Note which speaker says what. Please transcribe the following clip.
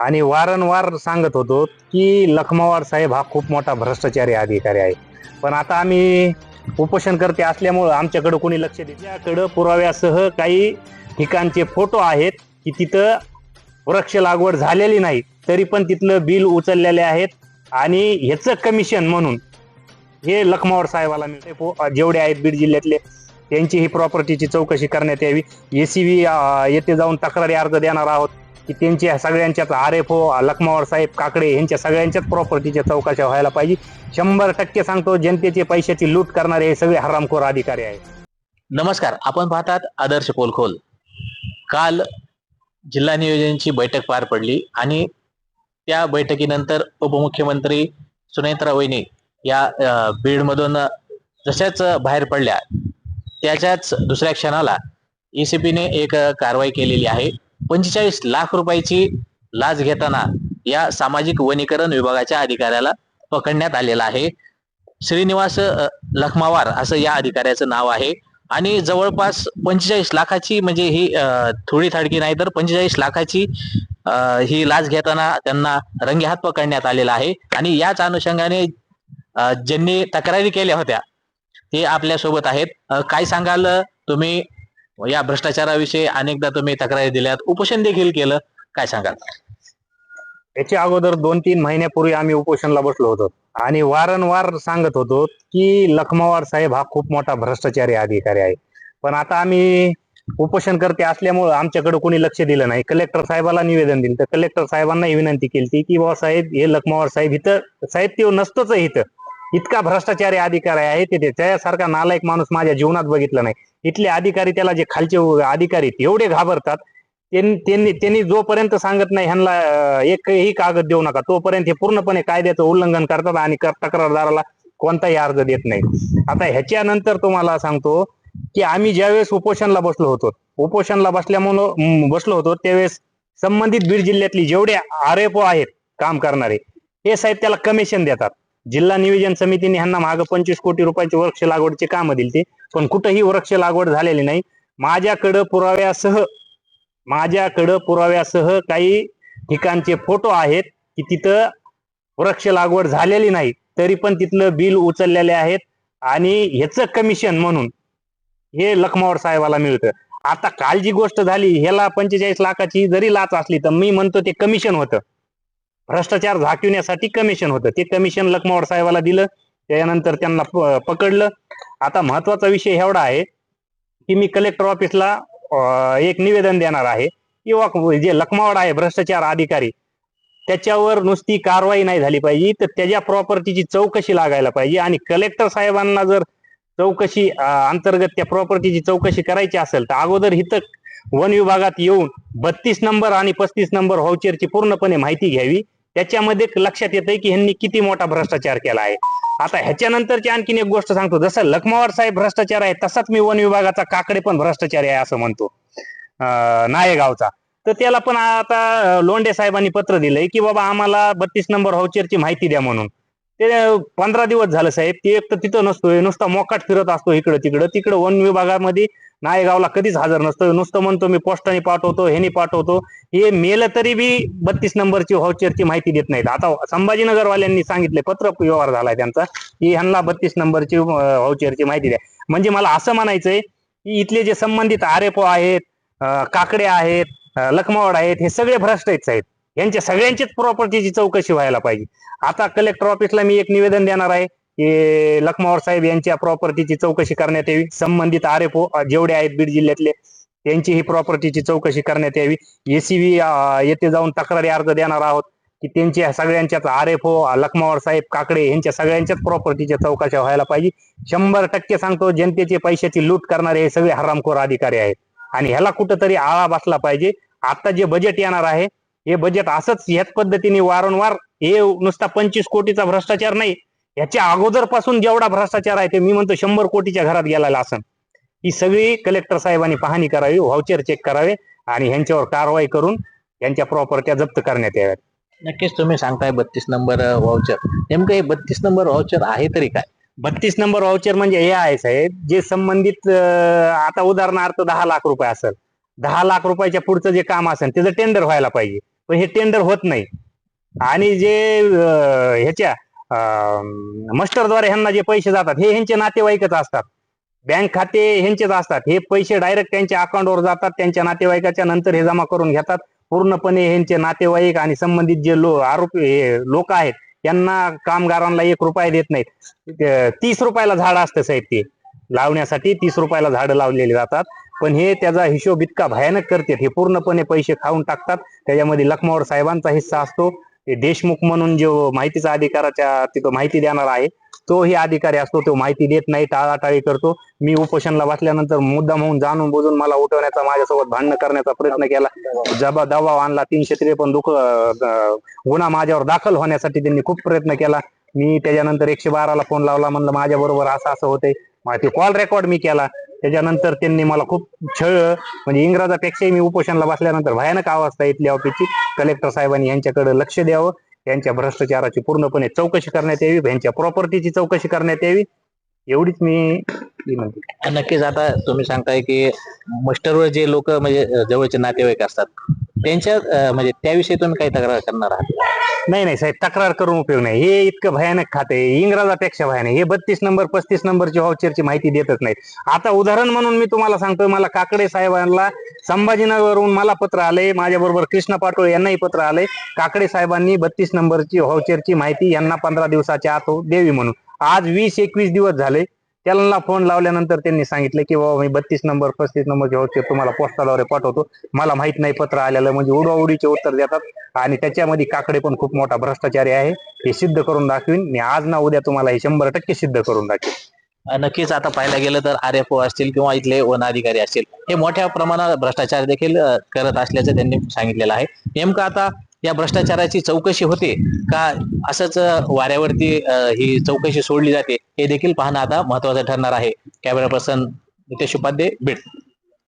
Speaker 1: आणि वारंवार सांगत होतो की लखमावार साहेब हा खूप मोठा भ्रष्टाचारी अधिकारी आहे. पण आता आम्ही उपोषणकर्ते असल्यामुळं आमच्याकडे कोणी लक्ष देत नाही. त्याकडे पुराव्यासह काही ठिकाणचे फोटो आहेत की तिथं वृक्ष लागवड झालेली नाही, तरी पण तिथलं बिल उचललेले आहेत. आणि ह्याचं कमिशन म्हणून हे लखमावर साहेबाला मिळते. जेवढे आहेत बीड जिल्ह्यातले त्यांची ही प्रॉपर्टीची चौकशी करण्यात यावी. एसीबी येथे जाऊन तक्रारी अर्ज देणार आहोत की त्यांच्या सगळ्यांच्याच RFO लखमावर साहेब काकडे यांच्या सगळ्यांच्याच प्रॉपर्टीच्या चौकशा व्हायला पाहिजे. 100% सांगतो, जनतेचे पैशाची लूट करणारे हे सगळे हरामखोर अधिकारी आहेत.
Speaker 2: नमस्कार, आपण पाहतात आदर्श पोलखोल. काल जिल्हा नियोजनची बैठक पार पडली आणि त्या बैठकीनंतर उपमुख्यमंत्री सुनेत्रा वहिनी या बीडमधून जशाच बाहेर पडल्या त्याच्याच दुसऱ्या क्षणाला ECPने एक कारवाई केलेली आहे. 45 लाख रुपयाची लाच घेताना या सामाजिक वनीकरण विभागाच्या अधिकाऱ्याला पकडण्यात आलेला आहे. श्रीनिवास लखमावार असं या अधिकाऱ्याचं नाव आहे आणि जवळपास 45 लाखाची म्हणजे ही थोडी थाडकी नाही तर 45 लाखाची ही लाच घेताना त्यांना रंगेहात पकडण्यात आलेला आहे. आणि याच अनुषंगाने ज्यांनी तक्रारी केल्या होत्या ते आपल्या सोबत आहेत. काय सांगाल तुम्ही या भ्रष्टाचाराविषयी? अनेकदा तुम्ही तक्रारी दिल्यात, उपोषण देखील केलं, काय सांगाल?
Speaker 1: याच्या अगोदर 2-3 महिन्यापूर्वी आम्ही उपोषणला बसलो होतो आणि वारंवार सांगत होतो की लखमावार साहेब हा खूप मोठा भ्रष्टाचारी अधिकारी आहे. पण आता आम्ही उपोषणकर्ते असल्यामुळं आमच्याकडे कोणी लक्ष दिलं नाही. कलेक्टर साहेबाला निवेदन दिलं तर कलेक्टर साहेबांना विनंती केली की बाबा साहेब, हे लखमावार साहेब इथं साहेब ते नसतोच इथं. इतका भ्रष्टाचारी अधिकारी आहे ते त्याच्यासारखा नालायक माणूस माझ्या जीवनात बघितला नाही. इथले अधिकारी, त्याला जे खालचे अधिकारी एवढे घाबरतात. त्यांनी जोपर्यंत सांगत नाही ह्यांना एकही कागद देऊ नका, तोपर्यंत हे पूर्णपणे कायद्याचं उल्लंघन करतात आणि तक्रारदाराला कोणताही अर्ज देत नाही. आता ह्याच्यानंतर तुम्हाला सांगतो की आम्ही ज्यावेळेस उपोषणला बसलो होतो त्यावेळेस संबंधित बीड जिल्ह्यातली जेवढे RFO आहेत काम करणारे, हे साहेब त्याला कमिशन देतात. जिल्हा नियोजन समितीने ह्यांना मागे 25 कोटी रुपयाचे वृक्ष लागवडचे काम दिली ते, पण कुठेही वृक्ष लागवड झालेली नाही. माझ्याकडे पुराव्यासह काही ठिकाणचे फोटो आहेत की तिथं वृक्ष लागवड झालेली नाही, तरी पण तिथलं बिल उचललेले आहेत. आणि ह्याचं कमिशन म्हणून हे लखमावर साहेबाला मिळतं. आता काल जी गोष्ट झाली, ह्याला 45 लाखाची जरी लाच असली तर मी म्हणतो ते कमिशन होतं. भ्रष्टाचार झाकविण्यासाठी कमिशन होतं. ते कमिशन लखमावर साहेबाला दिलं, त्यानंतर त्यांना पकडलं. आता महत्वाचा विषय एवढा आहे की मी कलेक्टर ऑफिसला एक निवेदन देणार आहे किंवा जे लखमावाड आहे भ्रष्टाचार अधिकारी, त्याच्यावर नुसती कारवाई नाही झाली पाहिजे, तर त्याच्या प्रॉपर्टीची चौकशी लागायला पाहिजे. आणि कलेक्टर साहेबांना जर चौकशी अंतर्गत त्या प्रॉपर्टीची चौकशी करायची असेल तर अगोदर इथं वन विभागात येऊन 32 नंबर आणि 35 नंबर व्हाउचरची पूर्णपणे माहिती घ्यावी. त्याच्यामध्ये लक्षात येतंय की ह्यांनी किती मोठा भ्रष्टाचार केला आहे. आता ह्याच्यानंतरची आणखीन एक गोष्ट सांगतो, जसं लखमावार साहेब भ्रष्टाचार आहे तसाच मी वन विभागाचा काकडे पण भ्रष्टाचारी आहे असं म्हणतो, नायगावचा. तर त्याला पण आता लोंढे साहेबांनी पत्र दिलंय की बाबा आम्हाला 32 नंबर व्हाउचरची माहिती द्या म्हणून. ते 15 दिवस झालं साहेब, ते एक तर तिथं नसतोय, नुसता मोकाट फिरत असतो इकडं तिकडं वन विभागामध्ये नायगावला कधीच हजर नसतो. नुसतं म्हणतो मी पोस्टाने पाठवतो, ह्यानी पाठवतो. हे मेलं तरी बी 32 नंबरची व्हाउचरची माहिती देत नाहीत. आता संभाजीनगरवाल्यांनी सांगितले, पत्र व्यवहार झालाय त्यांचा की ह्यांना 32 नंबरची व्हाउचरची माहिती द्या. म्हणजे मला असं म्हणायचंय की इथले जे संबंधित RFO आहेत, काकडे आहेत, लखमावाड आहेत, हे सगळे भ्रष्ट आहेत साहेब. यांच्या सगळ्यांचीच प्रॉपर्टीची चौकशी व्हायला पाहिजे. आता कलेक्टर ऑफिसला मी एक निवेदन देणार आहे की लखमावार साहेब यांच्या प्रॉपर्टीची चौकशी करण्यात यावी. संबंधित RFO जेवढे आहेत बीड जिल्ह्यातले त्यांची ही प्रॉपर्टीची चौकशी करण्यात यावी. ECB येथे जाऊन तक्रारी अर्ज देणार आहोत की त्यांच्या सगळ्यांच्याच RFO लखमावार साहेब काकडे यांच्या सगळ्यांच्याच प्रॉपर्टीच्या चौकशा व्हायला पाहिजे. 100% सांगतो, जनतेचे पैशाची लूट करणारे हे सगळे हरामखोर अधिकारी आहेत आणि ह्याला कुठंतरी आळा बसला पाहिजे. आता जे बजेट येणार आहे, हे बजेट असंच ह्याच पद्धतीने वारंवार, हे नुसता 25 कोटीचा भ्रष्टाचार नाही, याच्या अगोदर पासून जेवढा भ्रष्टाचार आहे ते मी म्हणतो 100 कोटीच्या घरात गेलेला असेल. ही सगळी कलेक्टर साहेबांनी पाहणी करावी, व्हाउचर चेक करावे आणि ह्यांच्यावर कारवाई करून यांच्या प्रॉपर्ट्या जप्त करण्यात याव्यात.
Speaker 2: नक्कीच तुम्ही सांगताय 32 नंबर व्हाउचर, नेमकं हे 32 नंबर व्हाउचर आहे तरी काय?
Speaker 1: 32 नंबर व्हाउचर म्हणजे हे आहे साहेब, जे संबंधित आता उदाहरणार्थ 10 लाख रुपये असेल, 10 लाख रुपयाच्या पुढचं जे काम असेल त्याचं टेंडर व्हायला पाहिजे. पण हे टेंडर होत नाही. आणि जे ह्याच्या मस्टरद्वारे ह्यांना जे पैसे जातात हे ह्यांचे नातेवाईकच असतात, बँक खाते ह्यांचेच असतात. हे पैसे डायरेक्ट त्यांच्या अकाउंटवर जातात, त्यांच्या नातेवाईकाच्या, नंतर हे जमा करून घेतात. पूर्णपणे ह्यांचे नातेवाईक आणि संबंधित जे आरोपी लोक आहेत यांना, कामगारांना 1 रुपया देत नाहीत. 30 रुपयाला झाड असतं साहेब, ते लावण्यासाठी 30 रुपयाला झाडं लावलेली जातात. पण हे त्याचा हिशोब इतका भयानक करतात, हे पूर्णपणे पैसे खाऊन टाकतात. त्याच्यामध्ये लखमावर साहेबांचा हिस्सा असतो. ते देशमुख म्हणून जो माहितीचा अधिकाराच्या तिथं माहिती देणार आहे, तोही अधिकारी असतो, तो माहिती देत नाही, टाळाटाळी करतो. मी उपोषणला बसल्यानंतर मुद्दाम होऊन जाणून बुजून मला उठवण्याचा, माझ्यासोबत भांडण करण्याचा प्रयत्न केला. दबाव आणला. 353 गुन्हा माझ्यावर दाखल होण्यासाठी त्यांनी खूप प्रयत्न केला. मी त्याच्यानंतर 112ला फोन लावला, म्हणलं माझ्या बरोबर असं असं होतंय. ते कॉल रेकॉर्ड मी केला. त्याच्यानंतर त्यांनी मला खूप म्हणजे इंग्रजापेक्षाही मी उपोषणला बसल्यानंतर भयानक अवस्था इथल्या ऑफिसची. कलेक्टर साहेबांनी यांच्याकडे लक्ष द्यावं, यांच्या भ्रष्टाचाराची पूर्णपणे चौकशी करण्यात यावी, यांच्या प्रॉपर्टीची चौकशी करण्यात यावी, एवढीच मी म्हणते.
Speaker 2: नक्कीच. आता तुम्ही सांगताय की मस्टरवर जे लोक म्हणजे जवळचे नातेवाईक असतात त्यांच्या म्हणजे त्याविषयी तुम्ही काही तक्रार करणार आहात?
Speaker 1: नाही साहेब, तक्रार करून उपयोग नाही. हे इतकं भयानक खाते, इंग्रजापेक्षा भयानक. हे 32 नंबर 35 नंबरची व्हाउचरची माहिती देतच नाहीत. आता उदाहरण म्हणून मी तुम्हाला सांगतोय, मला काकडे साहेबांना संभाजीनगरवरून मला पत्र आले, माझ्या बरोबर कृष्णा पाटोळे यांनाही पत्र आले. काकडे साहेबांनी 32 नंबरची व्हाउचरची माहिती यांना 15 दिवसाच्या आत द्यावी म्हणून. आज 20-21 दिवस झाले. त्यांना फोन लावल्यानंतर त्यांनी सांगितलं की बाबा मी 32 नंबर 35 नंबरचे व्हाउचर तुम्हाला पोस्टाद्वारे पाठवतो, मला माहित नाही पत्र आलेलं. म्हणजे उडवाउडीचे उत्तर देतात. आणि त्याच्यामध्ये काकडे पण खूप मोठा भ्रष्टाचारी आहे, हे सिद्ध करून दाखवीन मी आज ना उद्या. तुम्हाला हे 100% सिद्ध करून दाखवीन.
Speaker 2: नक्कीच. आता पाहायला गेलं तर RFO असतील किंवा इथले वन अधिकारी असतील, हे मोठ्या प्रमाणात भ्रष्टाचार देखील करत असल्याचं त्यांनी सांगितलेलं आहे. नेमकं आता या भ्रष्टाचाराची चौकशी होते का असंच वाऱ्यावरती ही चौकशी सोडली जाते, हे देखील पाहणं आता महत्वाचं ठरणार आहे. Camera person Nitesh Upadhye, Beed.